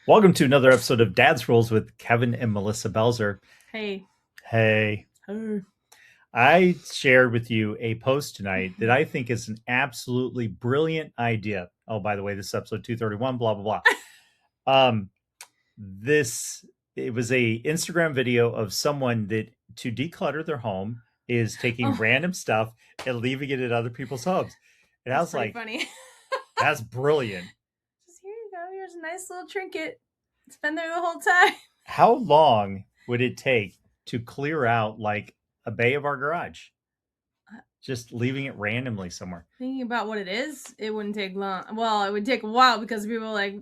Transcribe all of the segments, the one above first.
Welcome to another episode of Dad's Rules with Kevin and Melissa Belzer. Hey. Hey, Oh. I shared with you a post tonight that I think is an absolutely brilliant idea. Oh, by the way, this is episode 231, blah, blah, blah. This, it was a Instagram video of someone that to declutter their home is taking random stuff and leaving it in other people's homes. And I was like, funny. that's brilliant. Just here you go. Here's a nice little trinket. It's been there the whole time. How long would it take to clear out like a bay of our garage? Just leaving it randomly somewhere. Thinking about what it is, it wouldn't take long. Well, it would take a while because people are like,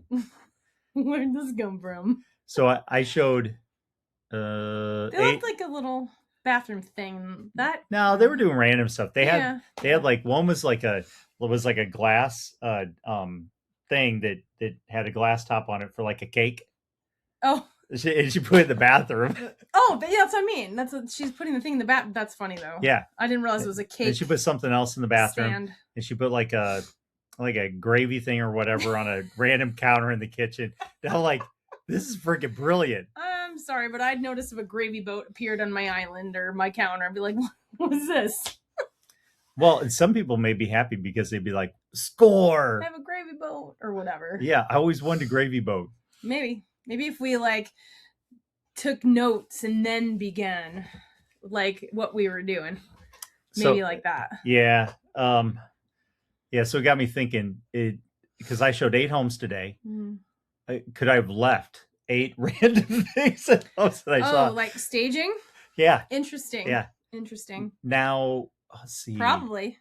where'd this come from? So I showed They left like a little bathroom thing. No, they were doing random stuff. They had like one was like a glass thing that had a glass top on it for like a cake. Oh. She put it in the bathroom. Oh, yeah, that's what I mean. That's what she's putting the thing in the bath. That's funny though. Yeah, I didn't realize it was a cake. And she put something else in the bathroom, stand. And she put like a gravy thing or whatever on a random counter in the kitchen. And I'm like, this is freaking brilliant. I'm sorry, but I'd notice if a gravy boat appeared on my island or my counter, I'd be like, what is this? Well, and some people may be happy because they'd be like, score! I have a gravy boat or whatever. Yeah, I always wanted a gravy boat. Maybe if we like took notes and then began like what we were doing. Maybe like that. Yeah. Yeah, so it got me thinking because I showed 8 homes today. Mm-hmm. Could I have left 8 random things at homes that I saw? Oh, like staging? Yeah. Interesting. Yeah. Interesting. Now, let's see. Probably.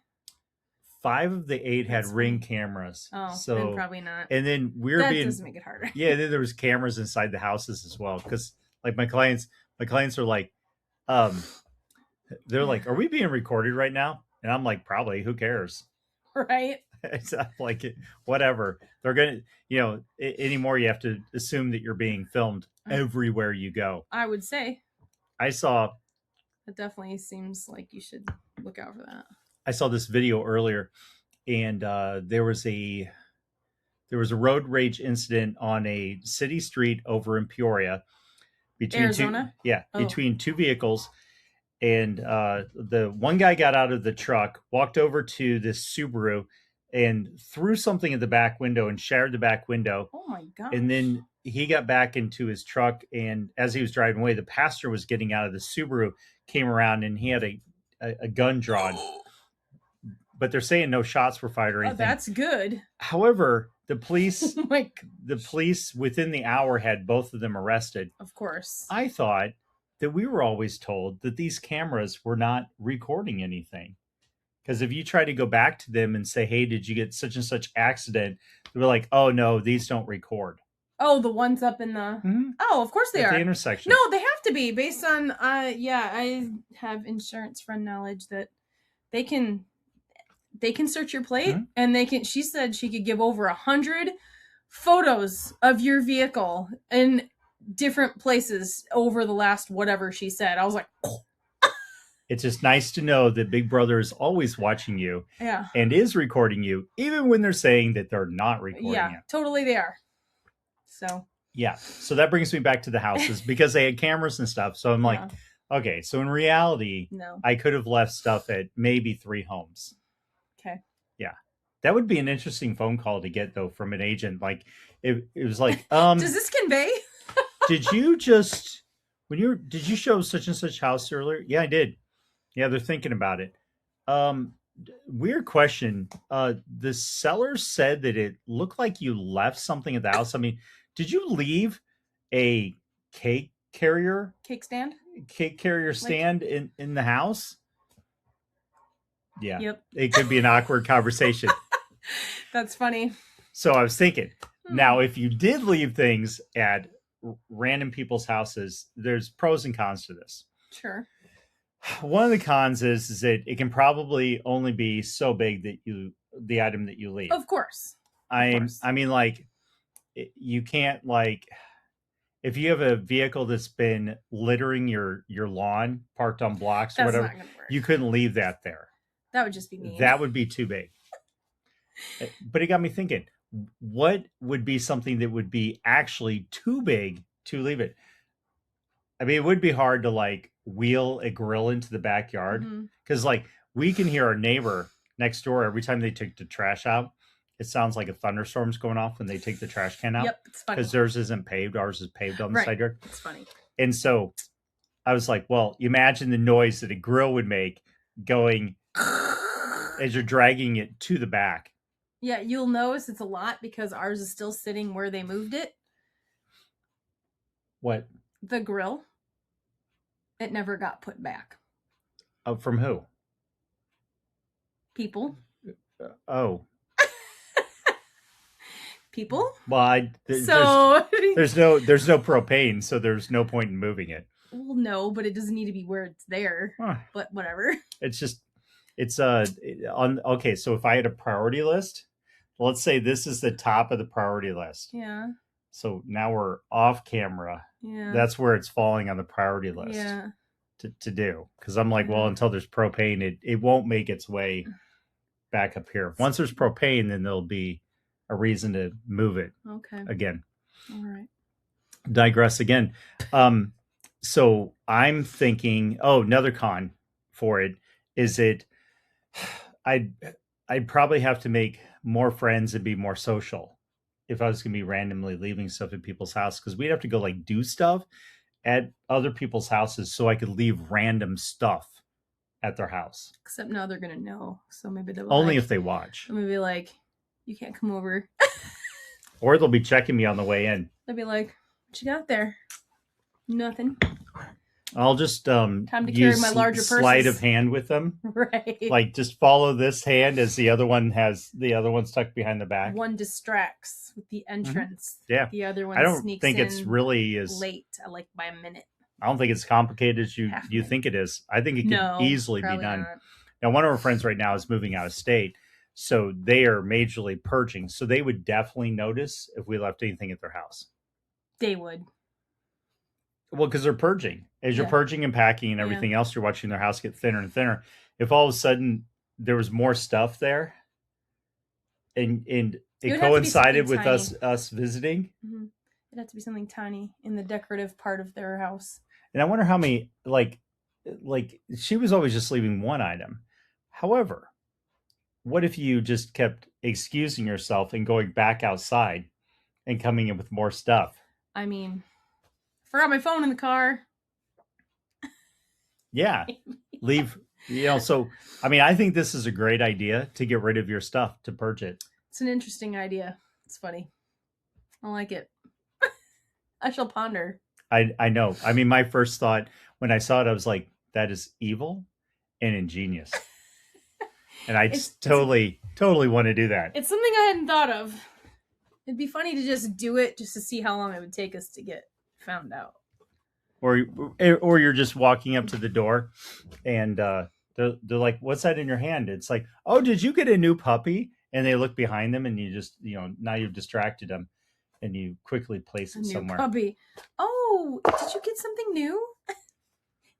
5 of the 8 had Ring cameras. Oh, so then probably not. And then that doesn't make it harder. Yeah, then there was cameras inside the houses as well. Because like my clients are like, they're like, are we being recorded right now? And I'm like, probably. Who cares? Right. It's like whatever. They're gonna, anymore. You have to assume that you're being filmed everywhere you go. I would say. I saw. It definitely seems like you should look out for that. I saw this video earlier, and there was a road rage incident on a city street over in Peoria between Arizona? Between 2 vehicles. And the one guy got out of the truck, walked over to this Subaru, and threw something at the back window and shattered the back window. Oh my god! And then he got back into his truck, and as he was driving away, the passenger was getting out of the Subaru, came around, and he had a gun drawn. But they're saying no shots were fired or anything. Oh, that's good. However, the police, the police within the hour had both of them arrested. Of course. I thought that we were always told that these cameras were not recording anything. Because if you try to go back to them and say, hey, did you get such and such accident? They were like, oh, no, these don't record. Oh, the ones up in the... Mm-hmm. Oh, of course they are. The intersection. No, they have to be based on... I have insurance friend knowledge that they can search your plate, mm-hmm. and they can... She said she could give over 100 photos of your vehicle in different places over the last whatever she said. I was like... Oh. It's just nice to know that Big Brother is always watching you and is recording you, even when they're saying that they're not recording you. Yeah, totally they are. So. Yeah. So that brings me back to the houses because they had cameras and stuff. So I'm like, okay, so in reality, I could have left stuff at maybe 3 homes. Okay. Yeah. That would be an interesting phone call to get, though, from an agent. Like, it was like, does this convey? Did you show such and such house earlier? Yeah, I did. Yeah, they're thinking about it. Weird question. The seller said that it looked like you left something at the house. I mean, did you leave a cake carrier stand in the house? Yeah. Yep. It could be an awkward conversation. That's funny. So I was thinking, now if you did leave things at random people's houses, there's pros and cons to this. Sure. One of the cons is that it can probably only be so big that the item that you leave. Of course. I mean, like, you can't, like, if you have a vehicle that's been littering your lawn, parked on blocks or whatever, you couldn't leave that there. That would just be mean. That would be too big. But it got me thinking, what would be something that would be actually too big to leave it? I mean, it would be hard to like wheel a grill into the backyard because like we can hear our neighbor next door every time they take the trash out. It sounds like a thunderstorm's going off when they take the trash can out. Yep, it's funny. Because theirs isn't paved, ours is paved on the side yard. It's funny. And so I was like, well, imagine the noise that a grill would make going as you're dragging it to the back. Yeah, you'll notice it's a lot because ours is still sitting where they moved it. What? The grill. It never got put back. From who? People. Oh. People. Well, there's no propane, so there's no point in moving it. Well, no, but it doesn't need to be where it's there. Huh. But whatever. Okay, so if I had a priority list, let's say this is the top of the priority list. Yeah. So now we're off camera. Yeah. That's where it's falling on the priority list. Yeah. To do. Because I'm like, well, until there's propane, it won't make its way back up here. Once there's propane, then there'll be a reason to move it. Okay. Again. All right. Digress again. So I'm thinking, another con for it is I'd probably have to make more friends and be more social if I was going to be randomly leaving stuff at people's house, because we'd have to go like do stuff at other people's houses so I could leave random stuff at their house. Except now they're going to know. So maybe they'll only if they watch. Maybe like, you can't come over. Or they'll be checking me on the way in. They'll be like, what you got there? Nothing. I'll just time to carry my larger purses. Sleight of hand with them. Right. Like just follow this hand as the other one has the other one stuck behind the back. One distracts with the entrance. Mm-hmm. Yeah. The other one sneaks in. I don't think it's really as late, like by a minute. I don't think it's complicated as you think it is. I think it can easily be done. Not. Now, one of our friends right now is moving out of state, so they are majorly purging. So they would definitely notice if we left anything at their house. They would. Well, because they're purging. As you're purging and packing and everything else, you're watching their house get thinner and thinner. If all of a sudden there was more stuff there, and it coincided with us visiting, it'd have to be something tiny in the decorative part of their house. And I wonder how many like she was always just leaving one item. However, what if you just kept excusing yourself and going back outside and coming in with more stuff? I mean, forgot my phone in the car. Yeah. Leave, so, I mean, I think this is a great idea to get rid of your stuff, to purge it. It's an interesting idea. It's funny. I like it. I shall ponder. I know. I mean, my first thought when I saw it, I was like, that is evil and ingenious. And I totally want to do that. It's something I hadn't thought of. It'd be funny to just do it just to see how long it would take us to get found out. Or you're just walking up to the door and they're like, what's that in your hand? It's like, oh, did you get a new puppy? And they look behind them and you just, now you've distracted them and you quickly place it somewhere. Puppy. Oh, did you get something new?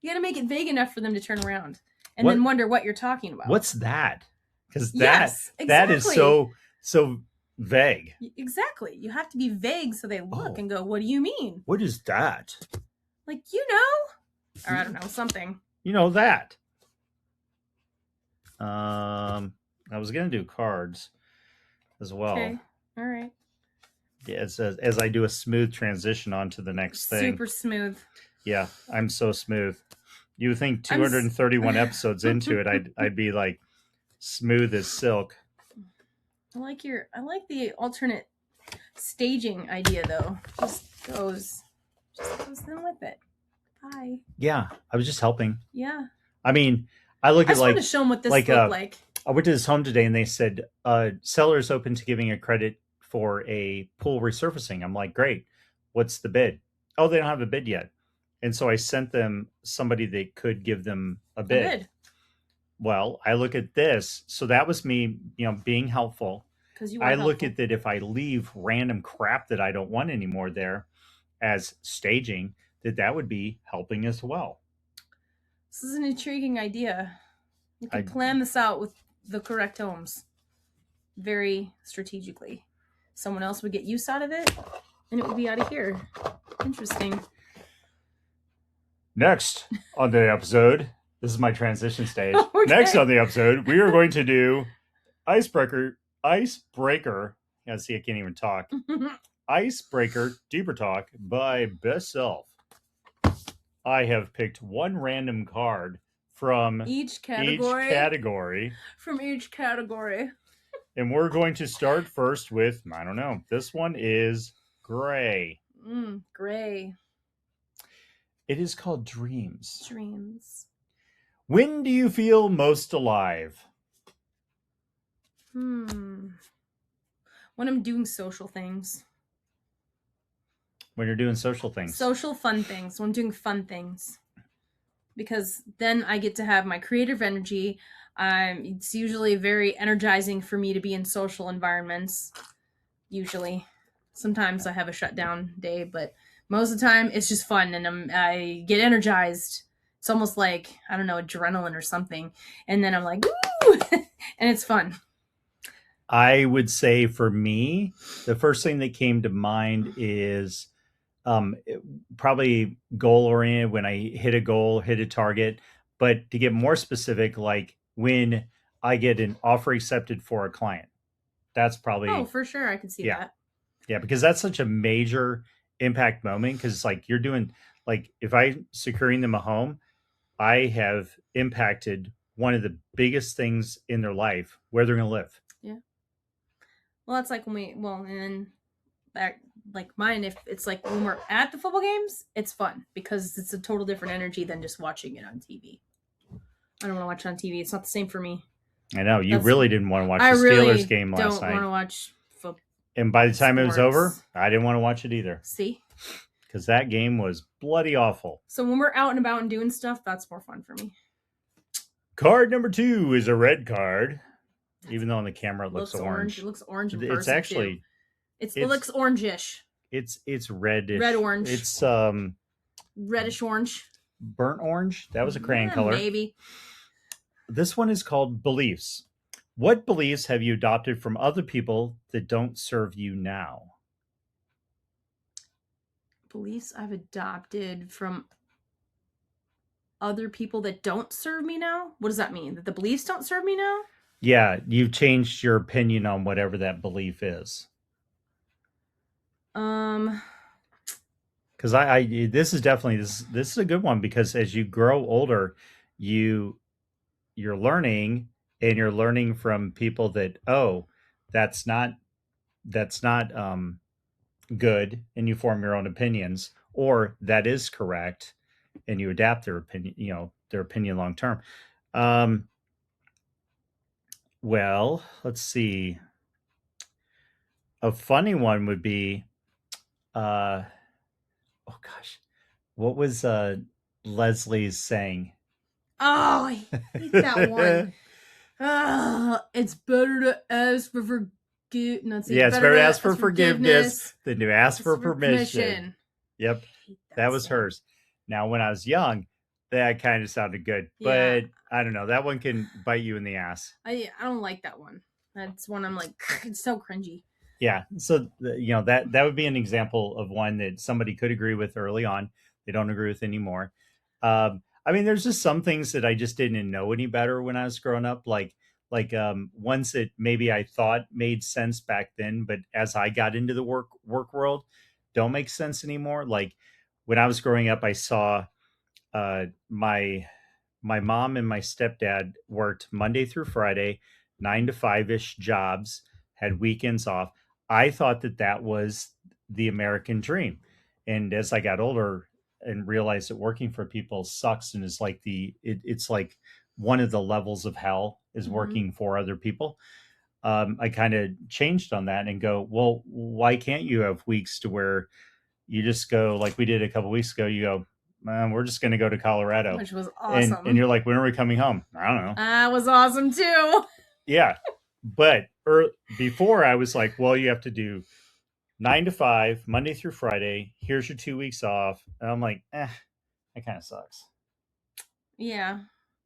You got to make it vague enough for them to turn around and then wonder what you're talking about. What's that? Because that is so vague. Exactly. You have to be vague so they look and go, what do you mean? What is that? Like, or I don't know, something. That. I was going to do cards as well. Okay. All right. Yeah, as I do a smooth transition onto the next thing. Super smooth. Yeah, I'm so smooth. You would think 231 episodes into it, I'd be like smooth as silk. I like the alternate staging idea though. Just goes in with it. Bye. Yeah, I was just helping. Yeah. I mean, I look at want to show them what this looked like. I went to this home today and they said, seller is open to giving a credit for a pool resurfacing. I'm like, great. What's the bid? Oh, they don't have a bid yet. And so I sent them somebody that could give them a bid. Well, I look at this. So that was me, being helpful. I look at that if I leave random crap that I don't want anymore there as staging, that would be helping as well. This is an intriguing idea. You can plan this out with the correct homes very strategically. someone else would get use out of it, and it would be out of here. Interesting. Next on the episode, this is my transition stage. Okay. Next on the episode, we are going to do Icebreaker. Yeah, see, I can't even talk. Icebreaker Deeper Talk by Best Self. I have picked one random card from each category. From each category. And we're going to start first with, I don't know, this one is gray. Gray. It is called Dreams. Dreams. When do you feel most alive? When I'm doing social things. When you're doing social things. Social fun things. When I'm doing fun things. Because then I get to have my creative energy. It's usually very energizing for me to be in social environments. Usually. Sometimes I have a shutdown day, but most of the time it's just fun and I get energized. It's almost like, I don't know, adrenaline or something. And then I'm like, woo! And it's fun. I would say for me, the first thing that came to mind is probably goal oriented, when I hit a goal, hit a target. But to get more specific, like when I get an offer accepted for a client, that's probably... Oh, for sure. I can see that. Yeah, because that's such a major impact moment. Because like you're doing, like if I'm securing them a home, I have impacted one of the biggest things in their life, where they're going to live. Yeah. Well, that's like and then back, like mine, if it's like when we're at the football games, it's fun because it's a total different energy than just watching it on TV. I don't want to watch it on TV. It's not the same for me. I know. You really didn't want to watch the Steelers game last night. I don't want to watch football. And by the time it was over, I didn't want to watch it either. See? Because that game was bloody awful. So when we're out and about and doing stuff, that's more fun for me. Card number 2 is a red card. Even though on the camera it looks orange. It looks orange in person. It's actually... It looks orangish. It's reddish. Red orange. It's reddish orange. Burnt orange. That was a crayon color. Maybe. This one is called Beliefs. What beliefs have you adopted from other people that don't serve you now? Beliefs I've adopted from other people that don't serve me now? What does that mean? That the beliefs don't serve me now? Yeah, you've changed your opinion on whatever that belief is. Because this is definitely this is a good one, because as you grow older, you're learning, and you're learning from people that, oh, that's not good, and you form your own opinions, or that is correct, and you adapt their opinion long term. Well, let's see. A funny one would be, oh gosh, what was Leslie's saying? Oh, I hate that one. It's better to ask for forgiveness. Yeah, it's better to ask for forgiveness than to ask for permission. Yep, that was hers. Now, when I was young, that kind of sounded good, but I don't know. That one can bite you in the ass. I don't like that one. That's one I'm like, it's so cringy. Yeah, so that would be an example of one that somebody could agree with early on. They don't agree with anymore. I mean, there's just some things that I just didn't know any better when I was growing up, like ones that maybe I thought made sense back then, but as I got into the work world, don't make sense anymore. Like when I was growing up, I saw my mom and my stepdad worked Monday through Friday, 9 to 5-ish jobs, had weekends off. I thought that was the American dream. And as I got older and realized that working for people sucks and is like it's like one of the levels of hell is working for other people. I kind of changed on that and go, well, why can't you have weeks to where you just go, like we did a couple weeks ago, you go, we're just going to go to Colorado. Which was awesome. And you're like, when are we coming home? I don't know. That was awesome too. Yeah. But before I was like, well, you have to do 9 to 5, Monday through Friday. Here's your 2 weeks off. And I'm like, that kind of sucks. Yeah.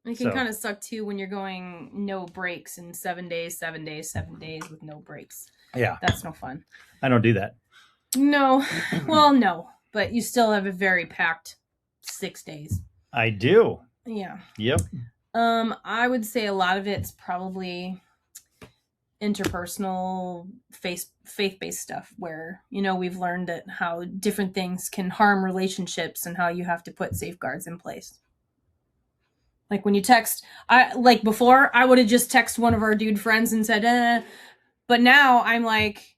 It can kind of suck too when you're going no breaks in 7 days with no breaks. Yeah. That's no fun. I don't do that. No. Well, no. But you still have a very packed 6 days. I do. Yeah. Yep. I would say a lot of it's probably interpersonal faith-based stuff where we've learned that how different things can harm relationships and how you have to put safeguards in place. Like when you text, before I would have just texted one of our dude friends and said but now I'm like,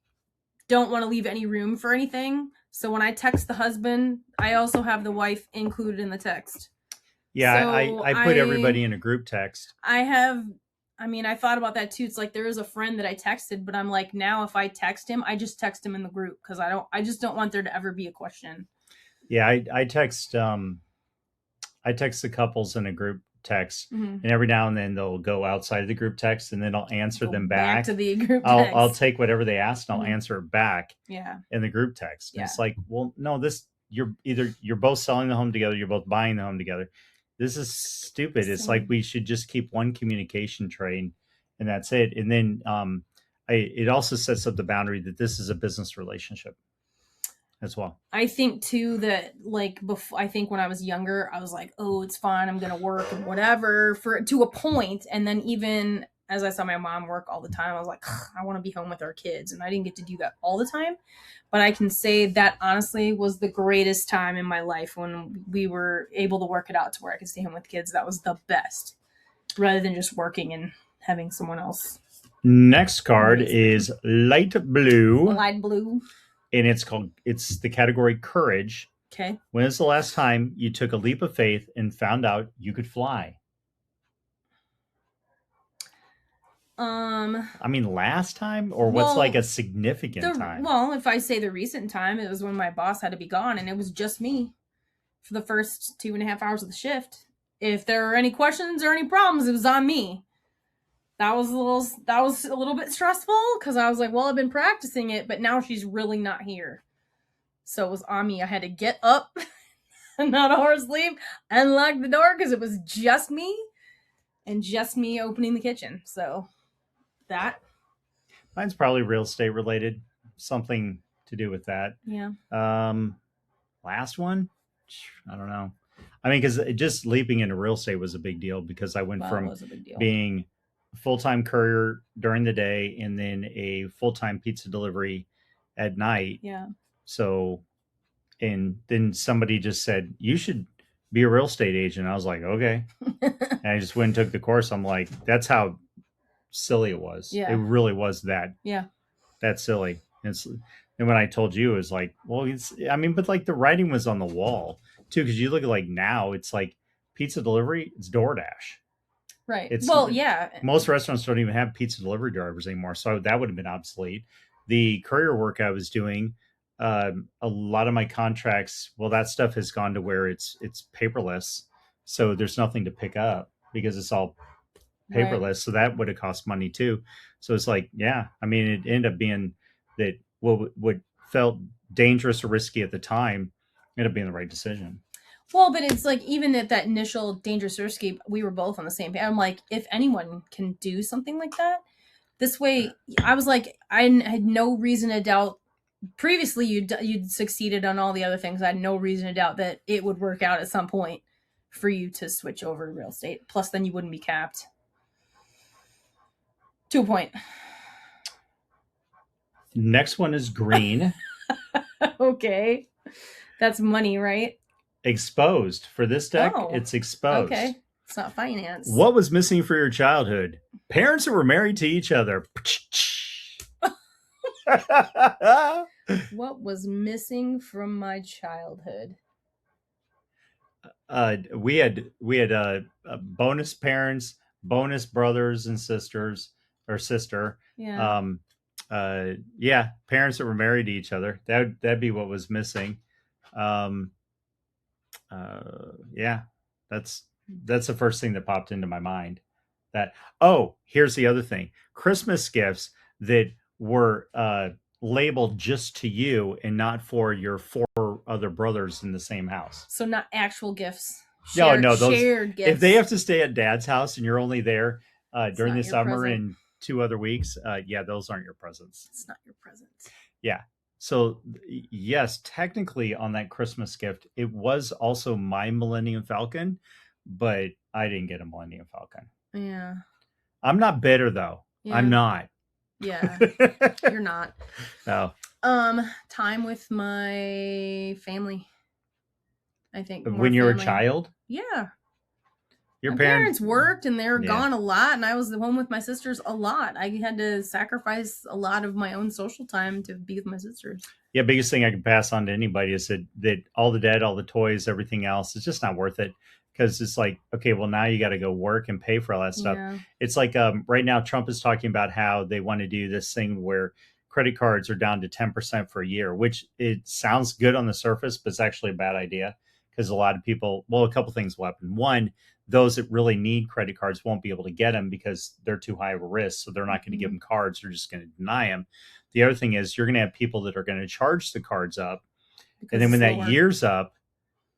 don't want to leave any room for anything, so when I text the husband I also have the wife included in the text. Yeah, So I put everybody in a group text. I thought about that too. It's like there is a friend that I texted, but I'm like, now if I text him, I just text him in the group because I just don't want there to ever be a question. Yeah, I text the couples in a group text, Mm-hmm. and every now and then they'll go outside of the group text, and then I'll answer them back to the group text. I'll take whatever they asked, and I'll answer it back. Yeah. In the group text. Yeah. It's like, well, no, you're both selling the home together, you're both buying the home together. This is stupid. It's like we should just keep one communication train, and that's it. And then it also sets up the boundary that this is a business relationship as well. I think too that before, I think when I was younger, I was like, oh, it's fine, I'm gonna work and whatever to a point, and then even as I saw my mom work all the time, I was like, I want to be home with our kids, and I didn't get to do that all the time. But I can say that honestly was the greatest time in my life when we were able to work it out to where I could stay home with kids. That was the best, rather than just working and having someone else. Next card is light blue. Light blue. And it's the category courage. Okay. When is the last time you took a leap of faith and found out you could fly? Last time, or what's like a significant time? Well, if I say the recent time, it was when my boss had to be gone, and it was just me for the first 2.5 hours of the shift. If there were any questions or any problems, it was on me. That was a little bit stressful because I was like, well, I've been practicing it, but now she's really not here, so it was on me. I had to get up, not a horse sleep, unlock the door because it was just me, and just me opening the kitchen. So. That mine's probably real estate related, something to do with that. Yeah. Last one, I don't know. Because just leaping into real estate was a big deal because I went from being a full-time courier during the day and then a full-time pizza delivery at night. Yeah. So, and then somebody just said, you should be a real estate agent. I was like, okay. And I just went and took the course. I'm like, that's how silly it was. Yeah. It really was that. Yeah. That silly. And when I told you, it was like, well, but like the writing was on the wall too, because you look at like now, it's like pizza delivery, it's DoorDash. Right. Yeah. Most restaurants don't even have pizza delivery drivers anymore, so that would have been obsolete. The courier work I was doing, a lot of my contracts, well, that stuff has gone to where it's paperless, so there's nothing to pick up because it's all paperless. Right. So that would have cost money too. So it's like, yeah, it ended up being that what felt dangerous or risky at the time ended up being the right decision. Well, but it's like, even at that initial dangerous or risky, we were both on the same page. I'm like, if anyone can do something like that, this way, I was like, I had no reason to doubt. Previously, you'd succeeded on all the other things. I had no reason to doubt that it would work out at some point for you to switch over to real estate. Plus, then you wouldn't be capped. To a point. Next one is green. Okay. That's money, right? Exposed. For this deck, it's exposed. Okay. It's not finance. What was missing for your childhood? Parents who were married to each other. What was missing from my childhood? We had bonus parents, bonus brothers and sisters, or sister. Yeah. Yeah, parents that were married to each other. That'd be what was missing. Yeah, that's the first thing that popped into my mind. Here's the other thing: Christmas gifts that were labeled just to you and not for your 4 other brothers in the same house. So not actual gifts. No, those shared gifts. If they have to stay at Dad's house and you're only there during the summer, and 2 other weeks, yeah, those aren't your presents. It's not your present. Yeah. So yes, technically on that Christmas gift, it was also my Millennium Falcon, but I didn't get a Millennium Falcon. Yeah. I'm not bitter though. Yeah. I'm not. Yeah. You're not. No. Time with my family. I think When you were a child? Yeah. Your my parents worked and they were gone a lot, and I was home with my sisters a lot. I had to sacrifice a lot of my own social time to be with my sisters. Yeah, biggest thing I can pass on to anybody is that all the debt, all the toys, everything else, it's just not worth it. Because it's like, okay, well, now you got to go work and pay for all that stuff. Yeah. It's like right now, Trump is talking about how they want to do this thing where credit cards are down to 10% for a year, which it sounds good on the surface, but it's actually a bad idea because a lot of people, well, a couple things will happen. One, those that really need credit cards won't be able to get them because they're too high of a risk. So they're not going to give them cards. They're just going to deny them. The other thing is you're going to have people that are going to charge the cards up. Because and then when that year's up,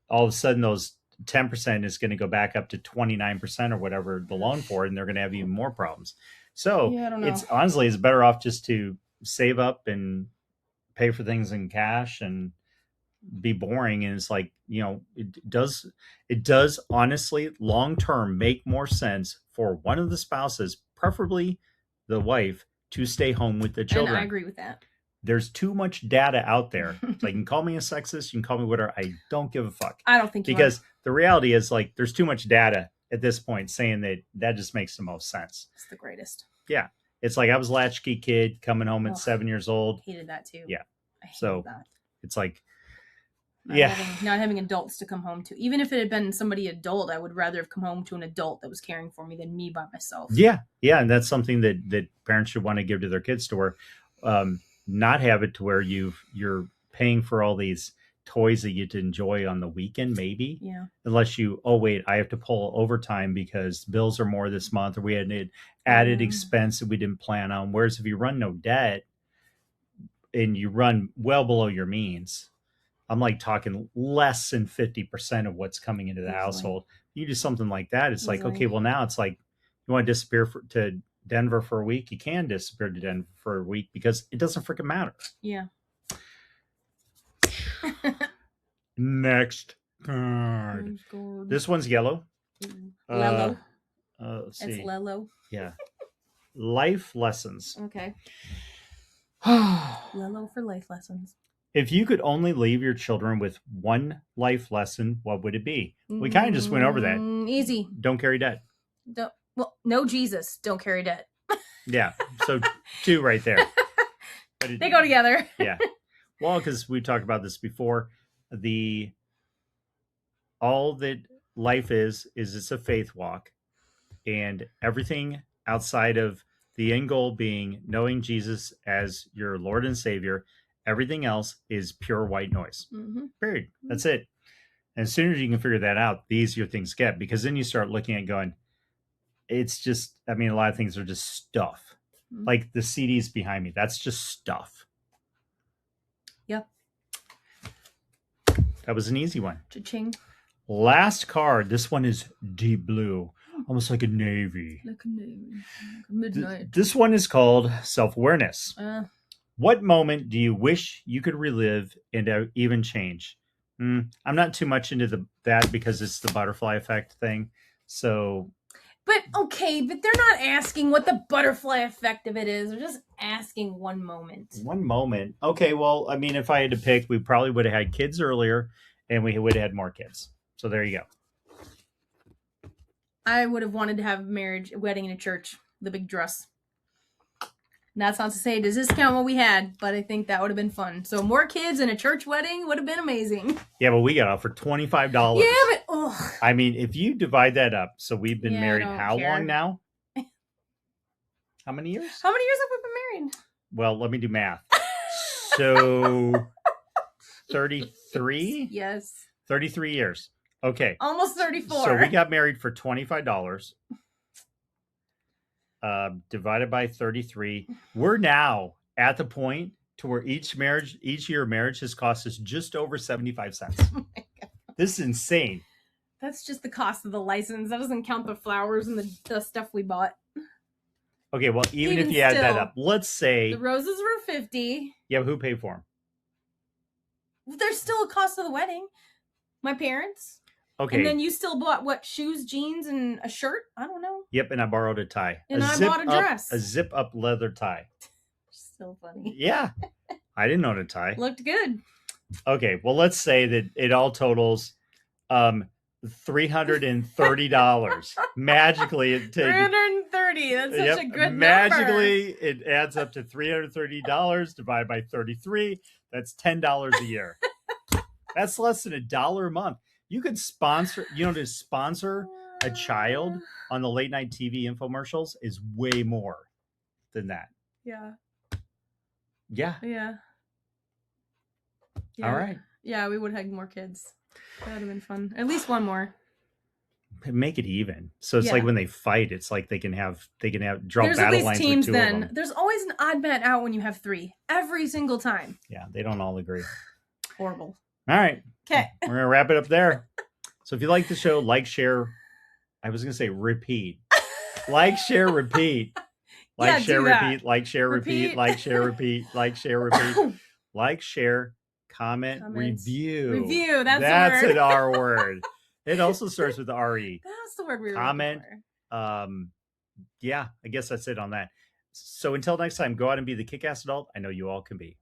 all of a sudden those 10% is going to go back up to 29% or whatever the loan for, and they're going to have even more problems. So it's honestly, it's better off just to save up and pay for things in cash and be boring. And it's like, it does honestly long term make more sense for one of the spouses, preferably the wife, to stay home with the children. And I agree with that. There's too much data out there. So you can call me a sexist, you can call me whatever. I don't give a fuck. I don't think you because the reality is, like, there's too much data at this point saying that just makes the most sense. It's the greatest. Yeah. It's like I was a latchkey kid coming home at 7 years old. Hated that too. Yeah. I hated so that. It's like, not having adults to come home to. Even if it had been somebody adult, I would rather have come home to an adult that was caring for me than me by myself. Yeah. Yeah. And that's something that parents should want to give to their kids, to where not have it to where you're paying for all these toys that you get to enjoy on the weekend, maybe. Yeah. Unless I have to pull overtime because bills are more this month, or we had an added expense that we didn't plan on. Whereas if you run no debt and you run well below your means, I'm like talking less than 50% of what's coming into the household. You do something like that, it's like, okay, well, now it's like, you want to disappear to Denver for a week, you can disappear to Denver for a week because it doesn't freaking matter. Yeah. Next card. This one's yellow. Lello. Let's see. It's Lello. Yeah. Life lessons. Okay. Lello for life lessons. If you could only leave your children with one life lesson, what would it be? We kind of just went over that. Easy. Don't carry debt. No Jesus. Don't carry debt. Yeah. So 2 right there. But they go together. Yeah. Well, because we talked about this before, all that life is it's a faith walk, and everything outside of the end goal being knowing Jesus as your Lord and Savior, everything else is pure white noise. Period. That's it. And as soon as you can figure that out, the easier things get, because then you start looking at going, it's just, a lot of things are just stuff. Like the CDs behind me, that's just stuff. Yep. That was an easy one. Cha-ching. Last card. This one is deep blue, almost like a navy. Like a navy. Like a midnight. This one is called self-awareness. What moment do you wish you could relive and even change? I'm not too much into that because it's the butterfly effect thing. So... But they're not asking what the butterfly effect of it is. They're just asking one moment. One moment. Okay, well, if I had to pick, we probably would have had kids earlier, and we would have had more kids. So there you go. I would have wanted to have a wedding in a church, the big dress. And that's not to say to discount what we had, but I think that would have been fun. So more kids and a church wedding would have been amazing. Yeah, but we got off for $25. Yeah, but if you divide that up, so we've been married how long now? How many years? How many years have we been married? Well, let me do math. So 33? Yes. 33 years. Okay. Almost 34. So we got married for $25. Divided by 33. We're now at the point to where each year of marriage has cost us just over 75 cents. Oh my God. This is insane. That's just the cost of the license. That doesn't count the flowers and the stuff we bought. Okay, well, even if you add that still, up, let's say the roses were $50. Yeah, who paid for them? There's still a cost of the wedding. My parents. Okay. And then you still bought what? Shoes, jeans, and a shirt? I don't know. Yep, and I borrowed a tie. And I bought a dress. A zip up leather tie. So funny. Yeah. I didn't own a tie. Looked good. Okay, well, let's say that it all totals $330. Magically, it takes $330. That's such a good magically, number. It adds up to $330 divided by 33. That's $10 a year. That's less than $1 a month. You could sponsor, to sponsor a child on the late night TV infomercials is way more than that. Yeah. Yeah. Yeah. All right. Yeah, we would have more kids. That would have been fun. At least one more. Make it even. So it's like when they fight, it's like they can draw There's battle at least lines teams with two then. of them. There's always an odd man out when you have 3. Every single time. Yeah, they don't all agree. Horrible. All right. Okay. We're going to wrap it up there. So if you like the show, like, share. I was going to say repeat. Like, share, repeat. Like, share, repeat. Like, share, repeat. Like, share, repeat. Like, share, repeat. Like, share, comment, review. Review. That's the word. an R word. It also starts with the RE. That's the word we were comment. Yeah, I guess that's it on that. So until next time, go out and be the kick-ass adult I know you all can be.